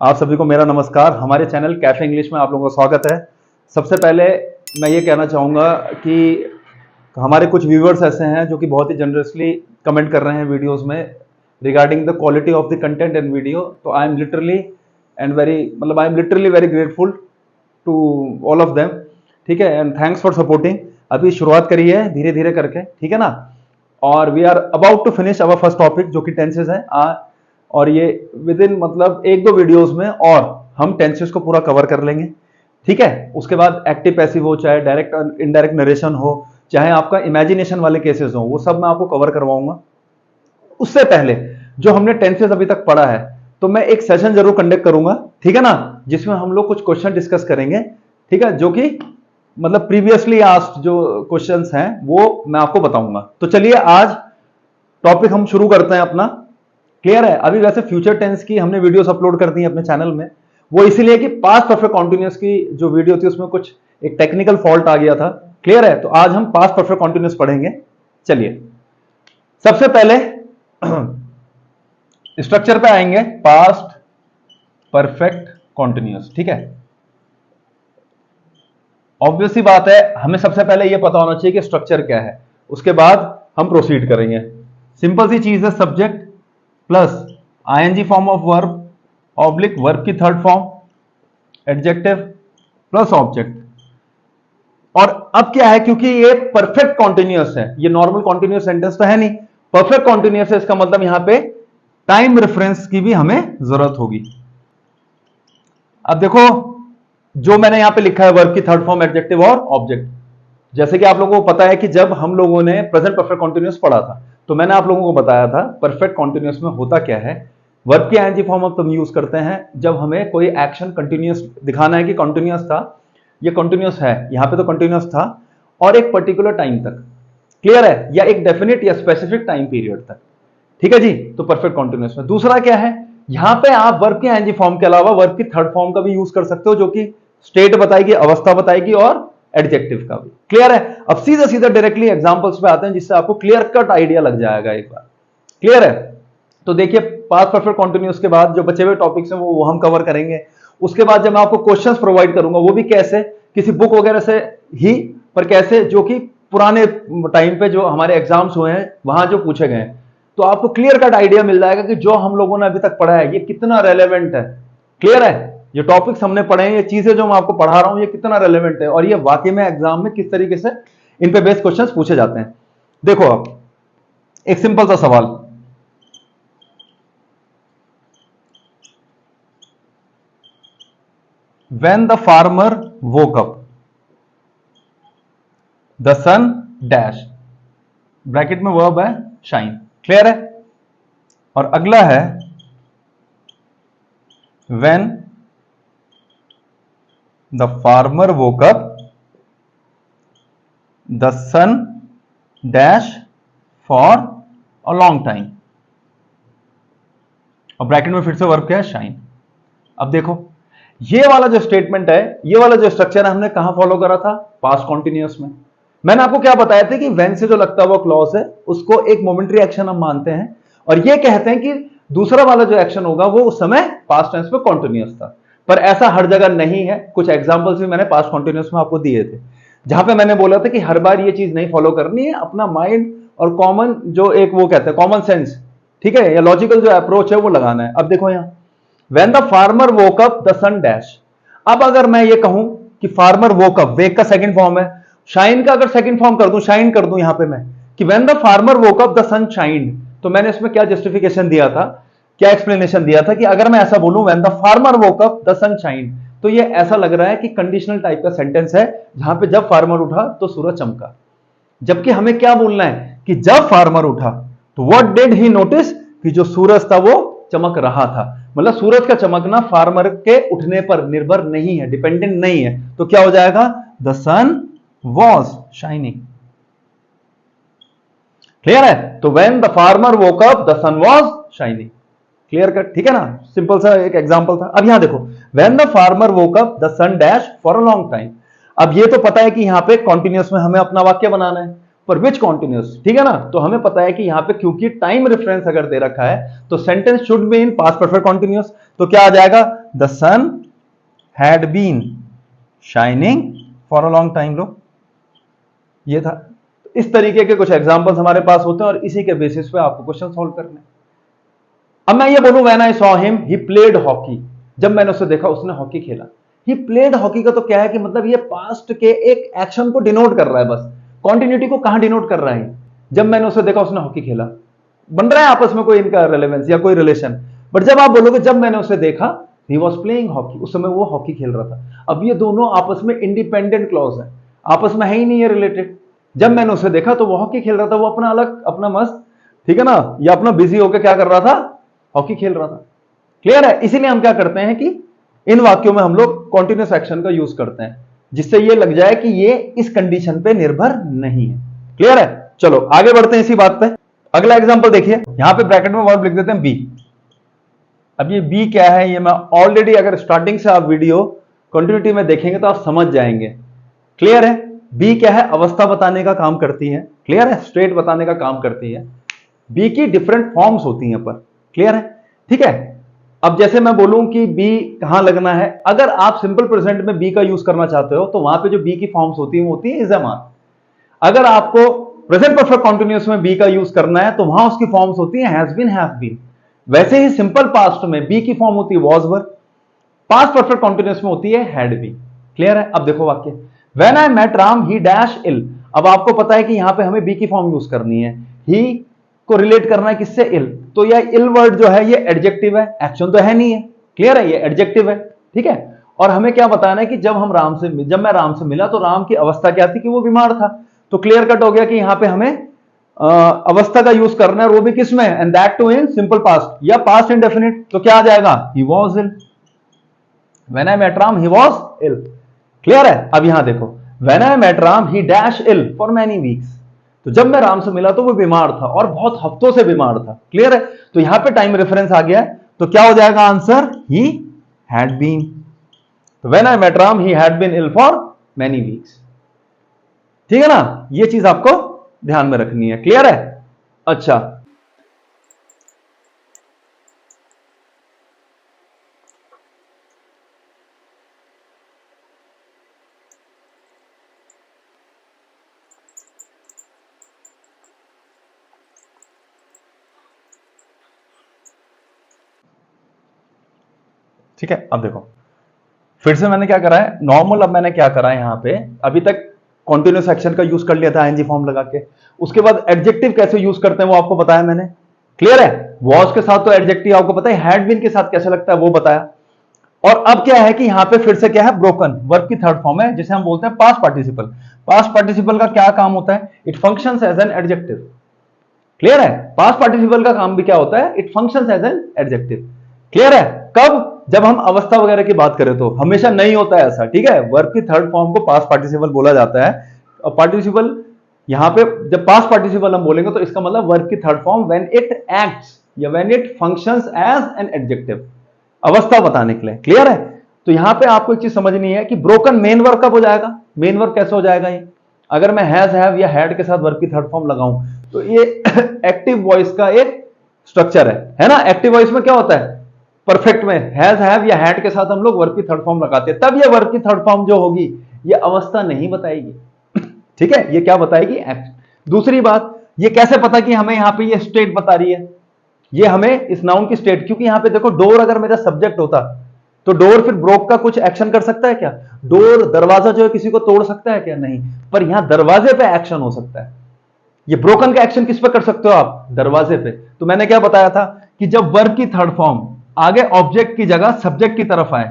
आप सभी को मेरा नमस्कार। हमारे चैनल कैफे इंग्लिश में आप लोगों का स्वागत है। सबसे पहले मैं ये कहना चाहूँगा कि हमारे कुछ व्यूवर्स ऐसे हैं जो कि बहुत ही जनरसली कमेंट कर रहे हैं वीडियोस में regarding the quality of the content and video. तो I am literally very grateful to all of them. ठीक है, एंड थैंक्स फॉर सपोर्टिंग। अभी शुरुआत करी है धीरे धीरे करके, ठीक है ना। और we are about to finish our first topic जो कि टेंसेस है। और ये विद इन मतलब एक दो वीडियोस में और हम टेंसेस को पूरा कवर कर लेंगे, ठीक है। उसके बाद एक्टिव पैसिव हो, चाहे डायरेक्ट इनडायरेक्ट नरेशन हो, चाहे आपका इमेजिनेशन वाले केसेस हो, वो सब मैं आपको कवर करवाऊंगा। उससे पहले जो हमने टेंसेस अभी तक पढ़ा है, तो मैं एक सेशन जरूर कंडक्ट करूंगा, ठीक है ना, जिसमें हम लोग कुछ क्वेश्चन डिस्कस करेंगे, ठीक है, जो कि मतलब प्रीवियसली आस्क्ड जो क्वेश्चंस हैं वो मैं आपको बताऊंगा। तो चलिए आज टॉपिक हम शुरू करते हैं अपना। क्लियर है। अभी वैसे फ्यूचर टेंस की हमने वीडियोस अपलोड कर दी है अपने चैनल में, वो इसीलिए कि पास्ट परफेक्ट कॉन्टिन्यूअस की जो वीडियो थी उसमें कुछ एक टेक्निकल फॉल्ट आ गया था। क्लियर है। तो आज हम पास्ट परफेक्ट कॉन्टिन्यूअस पढ़ेंगे। चलिए सबसे पहले स्ट्रक्चर पे आएंगे, पास्ट परफेक्ट कॉन्टिन्यूअस, ठीक है। ऑब्वियस सी बात है, हमें सबसे पहले यह पता होना चाहिए कि स्ट्रक्चर क्या है, उसके बाद हम प्रोसीड करेंगे। सिंपल सी चीज है, subject plus I N G form of verb oblique verb की third form adjective plus object. और अब क्या है, क्योंकि ये परफेक्ट कॉन्टिन्यूअस है, ये नॉर्मल कॉन्टिन्यूअस सेंटेंस तो है नहीं, परफेक्ट कॉन्टिन्यूअस है, इसका मतलब यहां पे टाइम रेफरेंस की भी हमें जरूरत होगी। अब देखो जो मैंने यहां पे लिखा है वर्ब की थर्ड फॉर्म एडजेक्टिव और ऑब्जेक्ट, जैसे कि आप लोगों को पता है कि जब हम लोगों ने प्रेजेंट परफेक्ट कॉन्टिन्यूअस पढ़ा था तो मैंने आप लोगों को बताया था परफेक्ट कॉन्टिन्यूअस में होता क्या है। वर्ब की आईएनजी फॉर्म अब तुम यूज करते हैं जब हमें कोई एक्शन कंटिन्यूअस दिखाना है कि कंटिन्यूअस था, ये कंटिन्यूअस है, यहां पे तो कंटिन्यूअस था और एक पर्टिकुलर टाइम तक। क्लियर है, या एक डेफिनेट या स्पेसिफिक टाइम पीरियड तक, ठीक है जी। तो परफेक्ट कॉन्टिन्यूअस में दूसरा क्या है, यहां पे आप वर्ब की आईएनजी फॉर्म के अलावा वर्ब की थर्ड फॉर्म का भी यूज कर सकते हो, जो कि स्टेट बताएगी, अवस्था बताएगी और एडजेक्टिव का भी। क्लियर है। अब सीधा सीधा डायरेक्टली एग्जांपल्स पे आते हैं जिससे आपको क्लियर कट आइडिया लग जाएगा एक बार। क्लियर है। तो देखिए पास्ट परफेक्ट कॉन्टिन्यूअस के बाद जो बचे हुए टॉपिक्स हैं वो हम कवर करेंगे। उसके बाद जब मैं आपको क्वेश्चंस प्रोवाइड करूंगा, वो भी कैसे, किसी बुक वगैरह से ही, पर कैसे, जो कि पुराने टाइम पे जो हमारे एग्जाम्स हुए हैं वहां जो पूछे गए हैं, तो आपको क्लियर कट आइडिया मिल जाएगा कि जो हम लोगों ने अभी तक पढ़ा है ये कितना रेलेवेंट है। क्लियर है। ये टॉपिक्स हमने पढ़े हैं, ये चीजें जो मैं आपको पढ़ा रहा हूं ये कितना रेलेवेंट है और ये वाकई में एग्जाम में किस तरीके से इन पे बेस्ड क्वेश्चंस पूछे जाते हैं। देखो अब एक सिंपल सा सवाल, when the farmer woke up the sun dash, bracket में वर्ब है शाइन। क्लियर है। और अगला है when the farmer woke up the sun dash for a long time, और ब्रैकेट में फिर से वर्ब क्या है, शाइन। अब देखो ये वाला जो स्टेटमेंट है, ये वाला जो स्ट्रक्चर है, हमने कहां फॉलो करा था, पास्ट कॉन्टिन्यूअस में। मैंने आपको क्या बताया था कि व्हेन से जो लगता हुआ क्लॉज है उसको एक मोमेंट्री एक्शन हम मानते हैं और ये कहते हैं कि दूसरा वाला जो एक्शन होगा वो उस समय पास्ट टेंस में कॉन्टिन्यूअस था। पर ऐसा हर जगह नहीं है। कुछ एग्जांपल्स भी मैंने पास्ट कॉन्टिन्यूअस में आपको दिए थे जहां पे मैंने बोला था कि हर बार ये चीज नहीं फॉलो करनी है, अपना माइंड और कॉमन जो एक वो कहते हैं कॉमन सेंस, ठीक है, या लॉजिकल जो अप्रोच है वो लगाना है। अब देखो यहां When the farmer woke up the sun dash, अब अगर मैं ये कहूं कि फार्मर वोक अप, वेक का सेकंड फॉर्म है, शाइन का अगर सेकंड फॉर्म कर दूं, शाइन कर दूं यहां पे मैं कि when the farmer woke up the sun shined, तो मैंने इसमें क्या जस्टिफिकेशन दिया था, क्या एक्सप्लेनेशन दिया था कि अगर मैं ऐसा बोलूं when the farmer woke up the sun shined, तो ये ऐसा लग रहा है कि कंडीशनल टाइप का सेंटेंस है जहां पे जब फार्मर उठा तो सूरज चमका। जबकि हमें क्या बोलना है कि जब फार्मर उठा तो व्हाट डिड ही नोटिस, कि जो सूरज था वो चमक रहा था। मतलब सूरज का चमकना फार्मर के उठने पर निर्भर नहीं है, डिपेंडेंट नहीं है। तो क्या हो जाएगा, the sun was shining. Clear है। तो when the farmer woke up the sun was shining. Clear cut, ठीक है ना, सिंपल सा एक एग्जांपल था। अब यहां देखो when the farmer woke up the sun dash for a long time. अब ये तो पता है कि यहां पे कॉन्टिन्यूअस में हमें अपना वाक्य बनाना है, पर विच कॉन्टिन्यूअस, ठीक है ना। तो हमें पता है कि यहां पे क्योंकि टाइम रेफरेंस अगर दे रखा है तो sentence should be in past perfect continuous. तो क्या आ जाएगा, the sun had been shining for a long time. लो, ये था। इस तरीके के कुछ एग्जांपल्स हमारे पास होते हैं और इसी के बेसिस पे आपको क्वेश्चन सॉल्व करने। अब मैं ये बोलूं when I saw him he played hockey, जब मैंने उसे देखा उसने हॉकी खेला। ही प्लेड हॉकी का तो क्या है कि मतलब ये पास्ट के एक एक्शन को डिनोट कर रहा है, बस कॉन्टिन्यूटी को कहां डिनोट कर रहा है। जब मैंने उसे देखा उसने हॉकी खेला, बन रहा है आपस में कोई इनका रेलेवेंस या कोई रिलेशन। बट जब आप बोलोगे जब मैंने उसे देखा ही वॉज प्लेइंग हॉकी, उस समय वो हॉकी खेल रहा था। अब ये दोनों आपस में इंडिपेंडेंट क्लॉज है, आपस में है ही नहीं है रिलेटेड। जब मैंने उसे देखा तो वो हॉकी खेल रहा था, वो अपना अलग अपना मस्त, ठीक है ना, या अपना बिजी होकर क्या कर रहा था, हॉकी खेल रहा था। क्लियर है? इसीलिए हम क्या करते हैं कि इन वाक्यों में हम लोग कॉन्टिन्यूस एक्शन का यूज करते हैं, जिससे ये लग जाए कि ये इस कंडीशन पे निर्भर नहीं है। क्लियर है? चलो आगे बढ़ते हैं इसी बात पे। अगला एग्जांपल देखिए, यहां पे ब्रैकेट में वर्ब लिख देते हैं बी। अब ये बी क्या है, ये मैं ऑलरेडी, अगर स्टार्टिंग से आप वीडियो कंटिन्यूटी में देखेंगे तो आप समझ जाएंगे। क्लियर है? बी क्या है, अवस्था बताने का काम करती है। क्लियर है? स्टेट बताने का काम करती है। बी की डिफरेंट फॉर्म्स होती हैं पर। क्लियर है? ठीक है। अब जैसे मैं बोलूं कि बी कहां लगना है, अगर आप सिंपल प्रेजेंट में बी का यूज करना चाहते हो तो वहां पे जो बी की फॉर्म्स होती है वो होती है इज एम आर। अगर आपको प्रेजेंट परफेक्ट कॉन्टिन्यूअस में बी का यूज करना है तो वहां उसकी फॉर्म्स होती है हैज बीन, हैव बीन। वैसे ही सिंपल पास्ट में बी की फॉर्म होती है was were, past perfect continuous में होती है हैड बीन। क्लियर है? अब देखो वाक्य, when I met Ram he dash ill. अब आपको पता है कि यहां पे हमें बी की फॉर्म यूज करनी है, ही को रिलेट करना है किससे, इल। तो यह इल वर्ड जो है ये एडजेक्टिव है, एक्शन तो है नहीं है। क्लियर है? ये एडजेक्टिव है। ठीक है। और हमें क्या बताना है कि जब मैं राम से मिला तो राम की अवस्था क्या थी कि वो बीमार था। तो क्लियर कट हो गया कि यहां पे हमें अवस्था का यूज करना है, और वो भी किसमें, and that too in simple past या पास्ट इंडेफिनिट। तो क्या आ जाएगा, he was ill. When I met Ram he was ill. Clear है? अब यहां देखो, when I met Ram he dash ill for many weeks. तो जब मैं राम से मिला तो वो बीमार था और बहुत हफ्तों से बीमार था। क्लियर है? तो यहां पे टाइम रेफरेंस आ गया है, तो क्या हो जाएगा आंसर, ही हैड बीन। तो when I met Ram he had been ill for many weeks. ठीक है ना? ये चीज आपको ध्यान में रखनी है। क्लियर है? अच्छा, ठीक है। अब देखो फिर से मैंने क्या करा है, नॉर्मल अब मैंने क्या करा है यहां पे, अभी तक कॉन्टिन्यूस एक्शन का यूज कर लिया था आईएनजी फॉर्म लगा के। उसके बाद एडजेक्टिव कैसे यूज करते हैं वो आपको बताया मैंने। क्लियर है? वॉज के साथ तो एडजेक्टिव आपको पता है, हैड बीन के साथ कैसे लगता है वो बताया। और अब क्या है कि यहां पे फिर से क्या है, ब्रोकन वर्ब की थर्ड फॉर्म है जिसे हम बोलते हैं पास्ट पार्टिसिपल। पास्ट पार्टिसिपल का क्या काम होता है, it functions as an adjective. Clear है? पास्ट पार्टिसिपल का काम भी क्या होता है, it functions as an adjective. Clear है? कब, जब हम अवस्था वगैरह की बात करें तो हमेशा नहीं होता है ऐसा। ठीक है? वर्ब की थर्ड फॉर्म को पास्ट पार्टिसिपल बोला जाता है। और पार्टिसिपल यहां पे जब पास्ट पार्टिसिपल हम बोलेंगे तो इसका मतलब वर्ब की third form when it acts या when it functions as an adjective, अवस्था बताने के लिए। क्लियर है? तो यहां पे आपको एक चीज समझनी है कि ब्रोकन मेन वर्ब कब हो जाएगा, मेन वर्ब कैसे हो जाएगा ये, अगर मैं हैज, हैव या हैड के साथ वर्ब की थर्ड फॉर्म लगाऊं तो ये एक्टिव वॉइस का एक स्ट्रक्चर है ना। एक्टिव वॉइस में क्या होता है, परफेक्ट में हैज, हैव या हैड के साथ हम लोग वर्ब की थर्ड फॉर्म लगाते हैं, तब ये वर्ब की थर्ड फॉर्म जो होगी ये अवस्था नहीं बताएगी। ठीक है? ये क्या बताएगी, एक्ट। दूसरी बात, ये कैसे पता कि हमें यहां पे ये स्टेट बता रही है, ये हमें इस नाउन की स्टेट, क्योंकि यहां पे देखो डोर अगर मेरा सब्जेक्ट होता तो डोर फिर ब्रोक का कुछ एक्शन कर सकता है क्या, डोर दरवाजा जो है किसी को तोड़ सकता है क्या, नहीं। पर यहां दरवाजे पे एक्शन हो सकता है। ये ब्रोकन का एक्शन किस पे कर सकते हो आप, दरवाजे पे। तो मैंने क्या बताया था कि जब वर्ब की थर्ड फॉर्म आगे ऑब्जेक्ट की जगह सब्जेक्ट की तरफ आए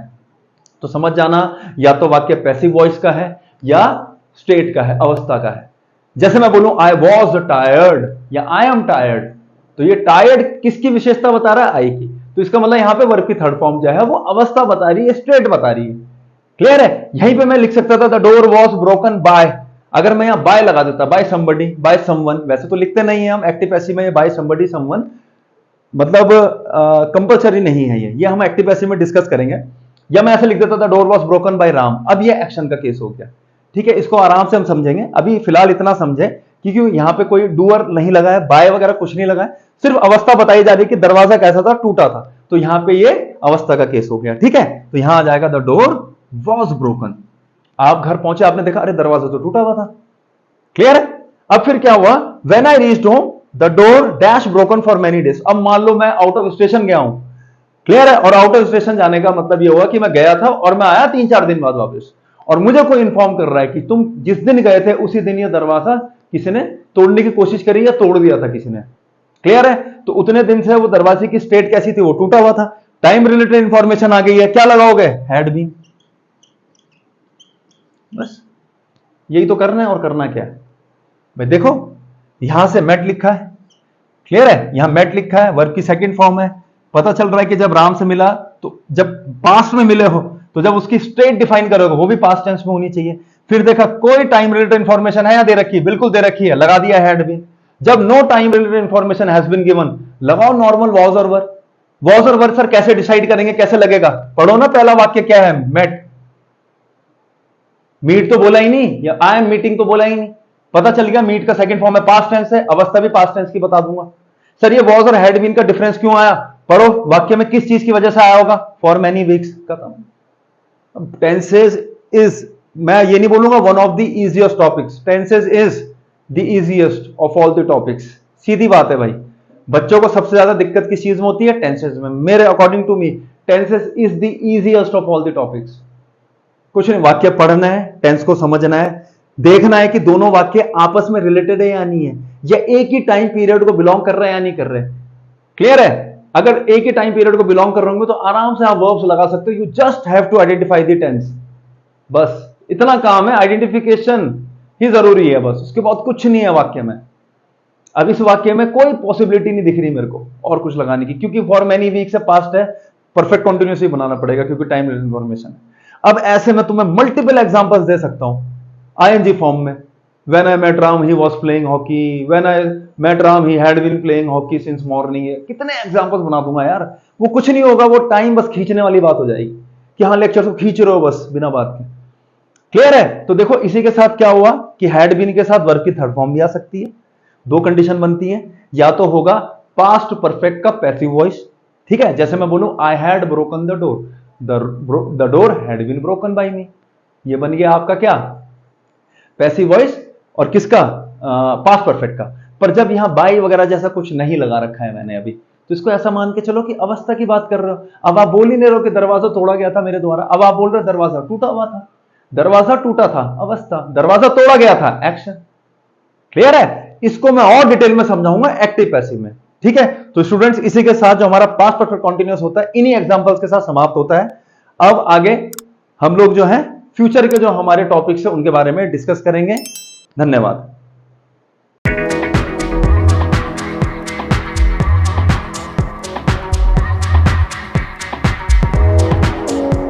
तो समझ जाना या तो वाक्य पैसिव वॉइस का है या स्टेट का है, अवस्था का है। जैसे मैं बोलूं आई वॉज टायर्ड या आई एम टायर्ड, तो ये टायर्ड किसकी विशेषता बता रहा है, आई की। तो इसका मतलब यहां पे वर्ब की थर्ड फॉर्म जो है वो अवस्था बता रही है, स्टेट बता रही है। क्लियर है? यहीं पे मैं लिख सकता था the door was broken by, अगर मैं यहां बाय लगा देता, बाय समबडी, बाय समवन। वैसे तो लिखते नहीं है हम एक्टिव पैसिव में बाय समबडी समवन, मतलब कंपल्सरी नहीं है ये हम एक्टिव पैसिव में डिस्कस करेंगे। या मैं ऐसे लिख देता था door was broken by Ram, अब ये एक्शन का केस हो गया। ठीक है? इसको आराम से हम समझेंगे, अभी फिलहाल इतना समझे क्योंकि यहां पे कोई डूअर नहीं लगा है, बाय वगैरह कुछ नहीं लगा है, सिर्फ अवस्था बताई जा रही कि दरवाजा कैसा था, टूटा था, तो यहां पे ये अवस्था का केस हो गया। ठीक है, तो यहां आ जाएगा द डोर वॉज ब्रोकन। आप घर पहुंचे, आपने देखा अरे दरवाजा तो टूटा हुआ था। क्लियर है? अब फिर क्या हुआ, when I reached home the door dash broken for many days. अब मान लो मैं आउट ऑफ स्टेशन गया हूं, क्लियर है, और आउट ऑफ स्टेशन जाने का मतलब ये हुआ कि मैं गया था और मैं आया 3-4 दिन बाद वापस, और मुझे कोई इंफॉर्म कर रहा है कि तुम जिस दिन गए थे उसी दिन ये दरवाजा किसी ने तोड़ने की कोशिश करी या तोड़ दिया था किसी ने। क्लियर है? तो उतने दिन से वो दरवाजे की स्टेट कैसी थी, वो टूटा हुआ था। टाइम रिलेटेड इंफॉर्मेशन आ गई है, क्या लगाओगे, हैड बीन। बस यही तो करना है, और करना क्या है भाई, देखो यहां से मेट लिखा है, क्लियर है, यहां मेट लिखा है, वर्ब की सेकंड फॉर्म है। पता चल रहा है कि जब राम से मिला तो जब पास्ट में मिले हो तो जब उसकी स्टेट डिफाइन करोगे वो भी पास्ट टेंस में होनी चाहिए। फिर देखा कोई टाइम रिलेटेड इंफॉर्मेशन है या दे रखी है, बिल्कुल दे रखी है, लगा दिया हैड बीन। जब no time related information has been given, लगाओ नॉर्मल वॉज और वर। वॉज और वर सर कैसे डिसाइड करेंगे, कैसे लगेगा, पढ़ो ना पहला वाक्य क्या है, मेट। मीट तो बोला ही नहीं, या आई एम मीटिंग तो बोला ही नहीं, पता चल गया मीट का सेकंड फॉर्म है, पास्ट टेंस है, अवस्था भी पास्ट टेंस की बता दूंगा। सर ये वॉज और हैड बीन का डिफरेंस क्यों आया, पढ़ो वाक्य में किस चीज की वजह से आया होगा, फॉर मेनी वीक्स का। अब टेंसेज इज, मैं ये नहीं बोलूंगा one of the easiest topics, tenses is the easiest of all the topics. सीधी बात है भाई, बच्चों को सबसे ज्यादा दिक्कत किस चीज में होती है, टेंसेज में। मेरे according to me tenses is the easiest of all the topics. कुछ नहीं, वाक्य पढ़ना है, टेंस को समझना है, देखना है कि दोनों वाक्य आपस में रिलेटेड है या नहीं है, या एक ही टाइम पीरियड को बिलोंग कर रहे हैं या नहीं कर रहे। क्लियर है? अगर एक ही टाइम पीरियड को बिलोंग कर रहे होंगे तो आराम से आप वर्ब्स लगा सकते हो। You just have to identify the tense, बस इतना काम है, आइडेंटिफिकेशन ही जरूरी है बस, उसके बाद कुछ नहीं है वाक्य में। अब इस वाक्य में कोई पॉसिबिलिटी नहीं दिख रही मेरे को और कुछ लगाने की, क्योंकि फॉर मेनी वीक से पास्ट है, परफेक्ट कंटिन्यूस ही बनाना पड़ेगा क्योंकि टाइम इंफॉर्मेशन है। अब ऐसे में तुम्हें मल्टीपल एग्जांपल्स दे सकता हूं आईएनजी फॉर्म में। When I met Ram he was playing hockey, when I met Ram he had been playing hockey since morning. कितने एग्जांपल्स बना दूंगा यार, वो कुछ नहीं होगा, वो टाइम बस खींचने वाली बात हो जाएगी कि हाँ लेक्चर को खींच रहे हो बस बिना बात के। क्लियर है? तो देखो इसी के साथ क्या हुआ कि हैड बीन के साथ वर्ब की थर्ड फॉर्म भी आ सकती है। दो कंडीशन बनती है, या तो होगा पास्ट परफेक्ट का पैसिव वॉइस, ठीक है, जैसे मैं बोलूं I had broken the door, the door had been broken by me, ये बन गया आपका क्या, पैसिव वॉइस, और किसका, पास्ट परफेक्ट का। पर जब यहां बाई वगैरह जैसा कुछ नहीं लगा रखा है मैंने अभी, तो इसको ऐसा मान के चलो कि अवस्था की बात कर रहे हो। अब आप बोल ही नहीं रहे हो कि दरवाजा तोड़ा गया था मेरे द्वारा, अब आप बोल रहे हो दरवाजा टूटा हुआ था। दरवाजा टूटा था अवस्था, दरवाजा तोड़ा गया था एक्शन। क्लियर है? इसको मैं और डिटेल में समझाऊंगा एक्टिव पैसिव में, ठीक है। तो स्टूडेंट्स इसी के साथ जो हमारा पास्ट परफेक्ट कंटीन्यूअस होता है इन्हीं एग्जांपल्स के साथ समाप्त होता है। अब आगे हम लोग जो है फ्यूचर के जो हमारे टॉपिक्स है उनके बारे में डिस्कस करेंगे। धन्यवाद।